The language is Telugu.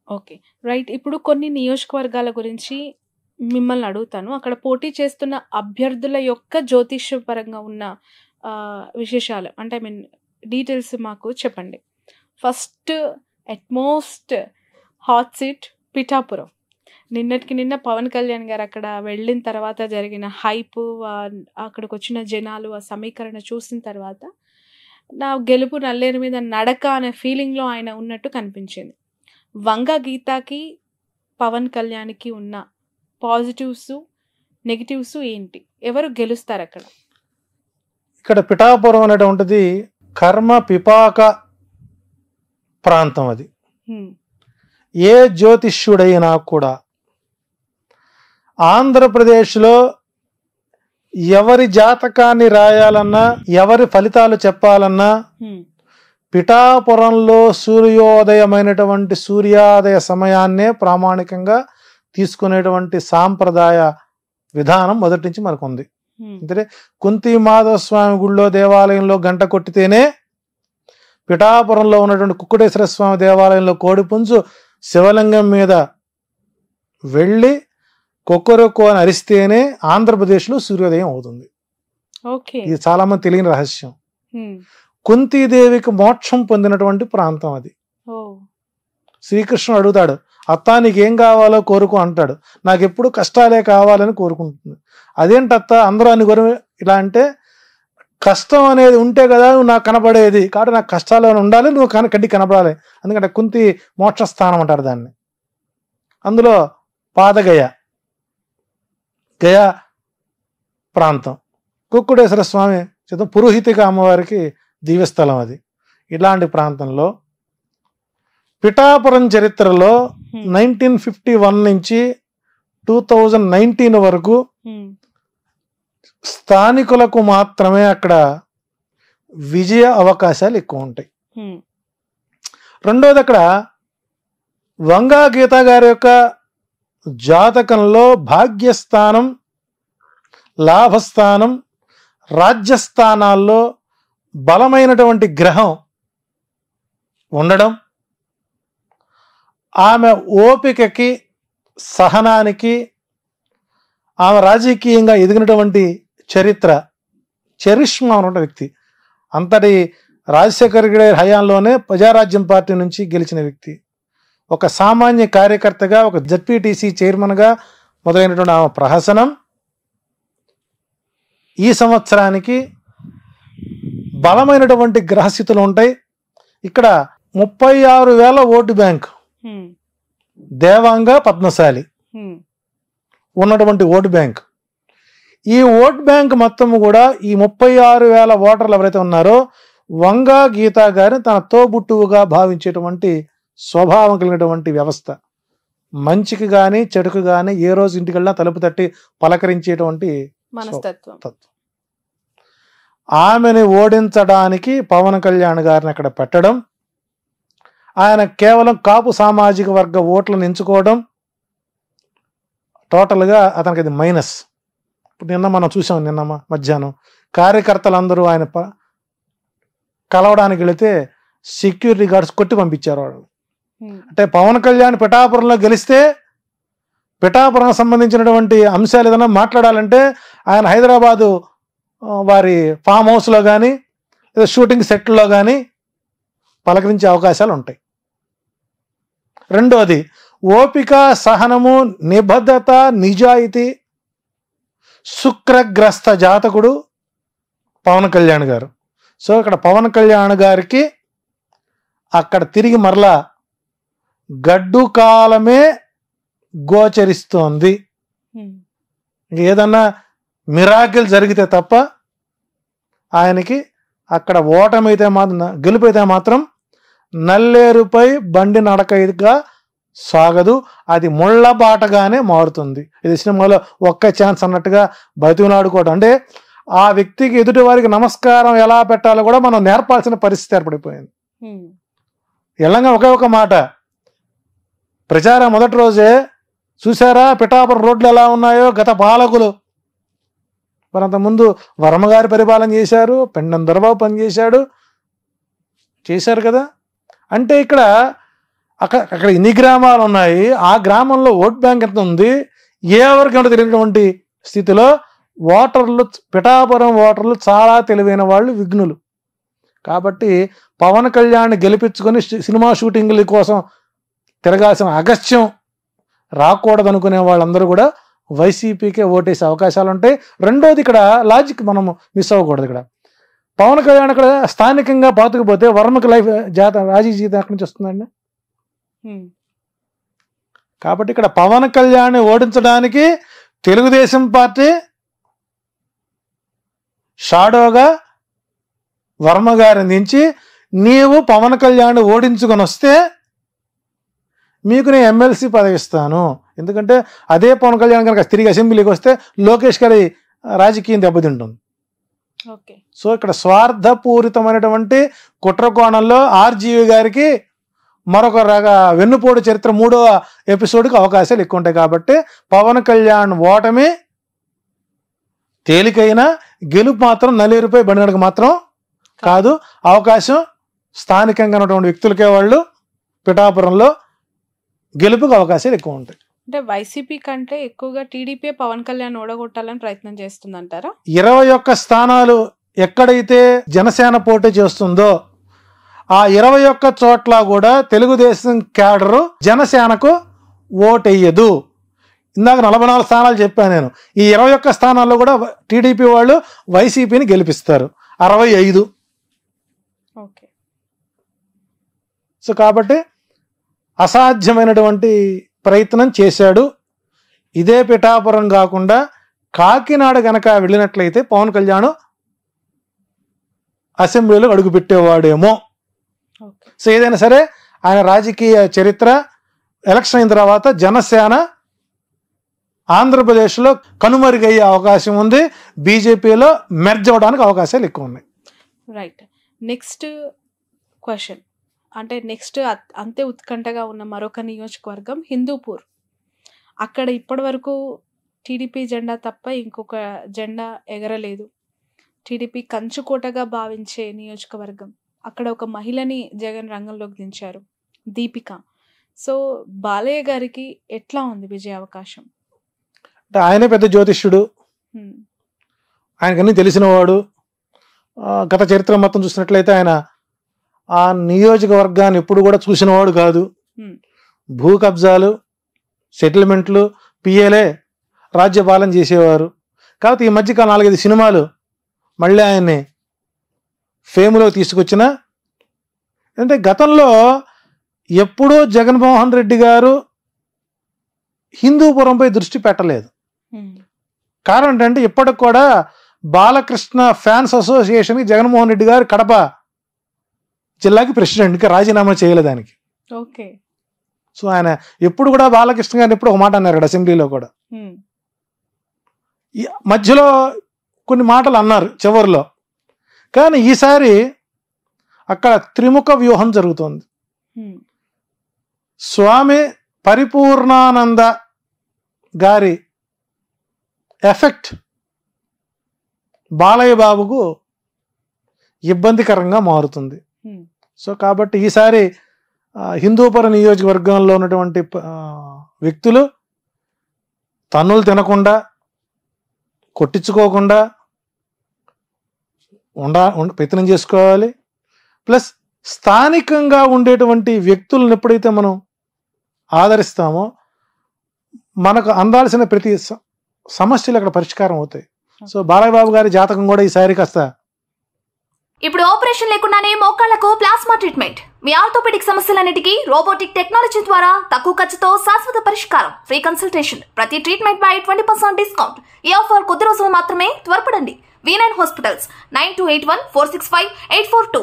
ఓకే. రైట్. ఇప్పుడు కొన్ని నియోజకవర్గాల గురించి మిమ్మల్ని అడుగుతాను. అక్కడ పోటీ చేస్తున్న అభ్యర్థుల యొక్క జ్యోతిష్యపరంగా ఉన్న విశేషాలు అంటే ఐ మీన్ డీటెయిల్స్ మాకు చెప్పండి. First utmost hot seat Pithapuram. నిన్నటికి నిన్న పవన్ కళ్యాణ్ గారు అక్కడ వెళ్ళిన తర్వాత జరిగిన హైపు అక్కడికొచ్చిన జనాలు, ఆ సమీకరణ చూసిన తర్వాత నా గెలుపు నల్లేరు మీద నడక అనే ఫీలింగ్‌లో ఆయన ఉన్నట్టు కనిపించింది. వంగ గీతకి, పవన్ కళ్యాణ్‌కి ఉన్న పాజిటివ్స్, నెగెటివ్స్ ఏంటి? ఎవరు గెలుస్తారక్కడ? ఇక్కడ పిఠాపురం అనేటువంటిది కర్మ పిపాక ప్రాంతం అది. ఏ జ్యోతిష్యుడైనా కూడా ఆంధ్రప్రదేశ్లో ఎవరి జాతకాన్ని రాయాలన్నా, ఎవరి ఫలితాలు చెప్పాలన్నా పిఠాపురంలో సూర్యోదయమైనటువంటి సూర్యోదయ సమయాన్నే ప్రామాణికంగా తీసుకునేటువంటి సాంప్రదాయ విధానం మొదటి నుంచి మనకు ఉంది. అంటే కుంతి మాధవ స్వామి గుళ్ళో దేవాలయంలో గంట కొట్టితేనే పిఠాపురంలో ఉన్నటువంటి కుక్కుటేశ్వర స్వామి దేవాలయంలో కోడిపుంజు శివలింగం మీద వెళ్ళి కొక్కరొక్కో అని అరిస్తేనే ఆంధ్రప్రదేశ్లో సూర్యోదయం అవుతుంది. ఇది చాలా మంది తెలియని రహస్యం. కుంతీదేవికి మోక్షం పొందినటువంటి ప్రాంతం అది. శ్రీకృష్ణుడు అడుగుతాడు, అత్త నీకేం కావాలో కోరుకో అంటాడు. నాకు ఎప్పుడు కష్టాలే కావాలని కోరుకుంటుంది. అదేంటత్త అందరూ అని కోరు ఇలా అంటే, కష్టం అనేది ఉంటే కదా నువ్వు నాకు కనపడేది, కాబట్టి నాకు కష్టాలు ఉండాలి, నువ్వు కంటికి కనపడాలి. ఎందుకంటే కుంతి మోక్షస్థానం అంటారు దాన్ని. అందులో పాదగయ, గయా ప్రాంతం, కుక్కుటేశ్వర స్వామి పురోహితిక అమ్మవారికి దివ్యస్థలం అది. ఇలాంటి ప్రాంతంలో పిఠాపురం చరిత్రలో 1951 నుంచి 2019 వరకు స్థానికులకు మాత్రమే అక్కడ విజయ అవకాశాలు ఎక్కువ ఉంటాయి. రెండోది, అక్కడ వంగా గీత గారి యొక్క జాతకంలో భాగ్యస్థానం, లాభస్థానం, రాజ్యస్థానాల్లో బలమైనటువంటి గ్రహం ఉండడం, ఆమె ఓపికకి, సహనానికి, ఆమె రాజకీయంగా ఎదిగినటువంటి చరిష్మా ఉన్న వ్యక్తి. అంతటి రాజశేఖర్ గారి హయాంలోనే ప్రజారాజ్యం పార్టీ నుంచి గెలిచిన వ్యక్తి. ఒక సామాన్య కార్యకర్తగా, ఒక జడ్పీటీసీ చైర్మన్గా మొదలైనటువంటి ఆమె ప్రహసనం ఈ సంవత్సరానికి బలమైనటువంటి గ్రహస్థితులు ఉంటాయి. ఇక్కడ 36,000 ఓటు బ్యాంక్, దేవాంగ పద్మశాలి ఉన్నటువంటి ఓటు బ్యాంక్. ఈ ఓట్ బ్యాంక్ మొత్తం కూడా ఈ 36,000 ఓటర్లు ఎవరైతే ఉన్నారో వంగా గీతా గారిని తన తోబుట్టువుగా భావించేటువంటి స్వభావం కలిగినటువంటి వ్యవస్థ. మంచికి కానీ చెడుకు కానీ ఏ రోజు ఇంటికెళ్ళినా తలుపు తట్టి పలకరించేటువంటి మనస్తత్వం. ఆమెను ఓడించడానికి పవన్ కళ్యాణ్ గారిని అక్కడ పెట్టడం, ఆయన కేవలం కాపు సామాజిక వర్గ ఓట్లను ఎంచుకోవడం, టోటల్గా అతనికి అది మైనస్. ఇప్పుడు నిన్న మనం చూసాం, నిన్న మధ్యాహ్నం కార్యకర్తలందరూ ఆయన కలవడానికి వెళితే సెక్యూరిటీ గార్డ్స్ కొట్టి పంపించారు వాళ్ళు. అంటే పవన్ కళ్యాణ్ పిఠాపురంలో గెలిస్తే పిఠాపురం సంబంధించినటువంటి అంశాలు ఏదైనా మాట్లాడాలంటే ఆయన హైదరాబాదు వారి ఫామ్ హౌస్లో కానీ లేదా షూటింగ్ సెట్లో కానీ పలకరించే అవకాశాలు ఉంటాయి. రెండోది, ఓపిక, సహనము, నిబద్ధత, నిజాయితీ, శుక్రగ్రస్త జాతకుడు పవన్ కళ్యాణ్ గారు. సో ఇక్కడ పవన్ కళ్యాణ్ గారికి అక్కడ తిరిగి మరలా గడ్డు కాలమే గోచరిస్తోంది. ఏదన్నా మిరాకిల్ జరిగితే తప్ప ఆయనకి అక్కడ ఓటమైతే మాత్రం, గెలుపైతే మాత్రం నల్లేరుపై బండి నడకగా సాగదు, అది ముళ్ళ బాటగానే మారుతుంది. ఇది సినిమాలో ఒక్క ఛాన్స్ అన్నట్టుగా బతిమలాడుకోవడం. అంటే ఆ వ్యక్తికి ఎదుటి వారికి నమస్కారం ఎలా పెట్టాలో కూడా మనం నేర్పాల్సిన పరిస్థితి ఏర్పడిపోయింది. ఎల్లంగా ఒకే ఒక మాట, ప్రచారం మొదటి రోజే చూసారా పిఠాపురం రోడ్లు ఎలా ఉన్నాయో, గత పాలకులు మరి అంతకుముందు వర్మగారి పరిపాలన చేశారు, పెండం దొరబాబు పనిచేశాడు, చేశారు కదా. అంటే ఇక్కడ అక్కడ ఎన్ని గ్రామాలు ఉన్నాయి, ఆ గ్రామంలో ఓట్ బ్యాంక్ ఎంత ఉంది, ఎవరికి ఏమిటో తెలియనటువంటి స్థితిలో ఓటర్లు, పిఠాపురం ఓటర్లు చాలా తెలివైన వాళ్ళు, విఘ్నులు. కాబట్టి పవన్ కళ్యాణ్ గెలిపించుకొని సినిమా షూటింగ్ల కోసం తిరగాల్సిన అగస్త్యం రాకూడదు అనుకునే వాళ్ళందరూ కూడా వైసీపీకే ఓటేసే అవకాశాలు ఉంటాయి. రెండోది, ఇక్కడ లాజిక్ మనం మిస్ అవ్వకూడదు. ఇక్కడ పవన్ కళ్యాణ్ ఇక్కడ స్థానికంగా పాతుకుపోతే వర్మకి లైఫ్ రాజీ జీతం ఎక్కడి నుంచి వస్తుందండి? కాబట్టి ఇక్కడ పవన్ కళ్యాణ్ ఓడించడానికి తెలుగుదేశం పార్టీ షాడోగా వర్మ గారిని దించి, నీవు పవన్ కళ్యాణ్ ఓడించుకొని వస్తే మీకు నేను ఎమ్మెల్సీ పదవి ఇస్తాను, ఎందుకంటే అదే పవన్ కళ్యాణ్ కనుక తిరిగి అసెంబ్లీకి వస్తే లోకేష్ గారి రాజకీయం దెబ్బతింటుంది. సో ఇక్కడ స్వార్థపూరితమైనటువంటి కుట్ర కోణంలో ఆర్జీవి గారికి మరొక వెన్నుపోటు చరిత్ర 3వ ఎపిసోడ్కి అవకాశాలు ఎక్కువ ఉంటాయి. కాబట్టి పవన్ కళ్యాణ్ ఓటమి తేలికైన, గెలుపు మాత్రం నల్లేరుపై బండినడక మాత్రం కాదు. అవకాశం స్థానికంగా ఉన్నటువంటి వ్యక్తులకే, వాళ్ళు పిఠాపురంలో గెలుపుకు అవకాశాలు ఎక్కువ ఉంటాయి. అంటే వైసీపీ కంటే ఎక్కువగా టీడీపీ పవన్ కళ్యాణ్ ఓడగొట్టాలని ప్రయత్నం చేస్తుందంటారా? 21 స్థానాలు ఎక్కడైతే జనసేన పోటీ చేస్తుందో ఆ 21 చోట్ల కూడా తెలుగుదేశం క్యాడరు జనసేనకు ఓటెయ్యదు. ఇందాక 44 స్థానాలు చెప్పాను నేను. ఈ 21 స్థానాల్లో కూడా టీడీపీ వాళ్ళు వైసీపీని గెలిపిస్తారు, 65. ఓకే. సో కాబట్టి అసాధ్యమైనటువంటి ప్రయత్నం చేశాడు. ఇదే పిఠాపురం కాకుండా కాకినాడ గనక వెళ్ళినట్లయితే పవన్ కళ్యాణ్ అసెంబ్లీలో అడుగు పెట్టేవాడేమో. సో ఏదైనా సరే ఆయన రాజకీయ చరిత్ర ఎలక్షన్ అయిన తర్వాత జనసేన ఆంధ్రప్రదేశ్లో కనుమరుగయ్యే అవకాశం ఉంది, బీజేపీలో మెర్జ్ అవ్వడానికి అవకాశాలు ఎక్కువ ఉన్నాయి. రైట్. నెక్స్ట్ క్వశ్చన్, అంటే నెక్స్ట్ అంతే ఉత్కంఠగా ఉన్న మరొక నియోజకవర్గం హిందూపూర్. అక్కడ ఇప్పటి వరకు టీడీపీ జెండా తప్ప ఇంకొక జెండా ఎగరలేదు. టీడీపీ కంచుకోటగా భావించే నియోజకవర్గం. అక్కడ ఒక మహిళని జగన్ రంగంలోకి దించారు, దీపిక. సో బాలయ్య గారికి ఎట్లా ఉంది విజయ అవకాశం? అంటే ఆయనే పెద్ద జ్యోతిష్యుడు, ఆయనకన్నీ తెలిసినవాడు. గత చరిత్ర మొత్తం చూసినట్లయితే ఆయన ఆ నియోజకవర్గాన్ని ఎప్పుడు కూడా చూసినవాడు కాదు. భూ కబ్జాలు, సెటిల్మెంట్లు, పిఏలే రాజ్యపాలన చేసేవారు. కాబట్టి ఈ మధ్యకాలం 4-5 సినిమాలు మళ్ళీ ఆయన్ని ఫేమ్లో తీసుకొచ్చిన. అంటే గతంలో ఎప్పుడూ జగన్మోహన్ రెడ్డి గారు హిందూపురంపై దృష్టి పెట్టలేదు. కారణం ఏంటంటే ఇప్పటికి కూడా బాలకృష్ణ ఫ్యాన్స్ అసోసియేషన్కి జగన్మోహన్ రెడ్డి గారు కడప జిల్లాకి ప్రెసిడెంట్కి రాజీనామా చేయలేదు దానికి. ఓకే. సో ఆయన ఎప్పుడు కూడా బాలకృష్ణ గారిని ఎప్పుడు ఒక మాట అన్నారు కదా అసెంబ్లీలో కూడా. మధ్యలో కొన్ని మాటలు అన్నారు చివరిలో. కానీ ఈసారి అక్కడ త్రిముఖ వ్యూహం జరుగుతుంది. స్వామి పరిపూర్ణానంద గారి ఎఫెక్ట్ బాలయ్య బాబుకు ఇబ్బందికరంగా మారుతుంది. సో కాబట్టి ఈసారి హిందూపురం నియోజకవర్గంలో ఉన్నటువంటి వ్యక్తులు తన్నులు తినకుండా, కొట్టించుకోకుండా ప్రయత్నం చేసుకోవాలి. ప్లస్ స్థానికంగా ఉండేటువంటి వ్యక్తులను ఎప్పుడైతే మనం ఆదరిస్తామో మనకు అందాల్సిన ప్రతి సమస్యలు అక్కడ పరిష్కారం అవుతాయి. సో బాలయ్య బాబు గారి జాతకం కూడా ఈసారి కాస్త. ఇప్పుడు ఆపరేషన్ లేకుండానే మోకాళ్లకు ప్లాస్మా ట్రీట్మెంట్. మీ ఆర్థోపెడిక్ సమస్యలన్నిటికీ రోబోటిక్ టెక్నాలజీ ద్వారా తక్కువ ఖర్చుతో శాశ్వత పరిష్కారం. Free consultation. ప్రతి ట్రీట్మెంట్ పై 20% డిస్కౌంట్. ఈ ఆఫర్ కొద్ది రోజులు మాత్రమే. త్వరపడండి. V9 hospitals 9281465842.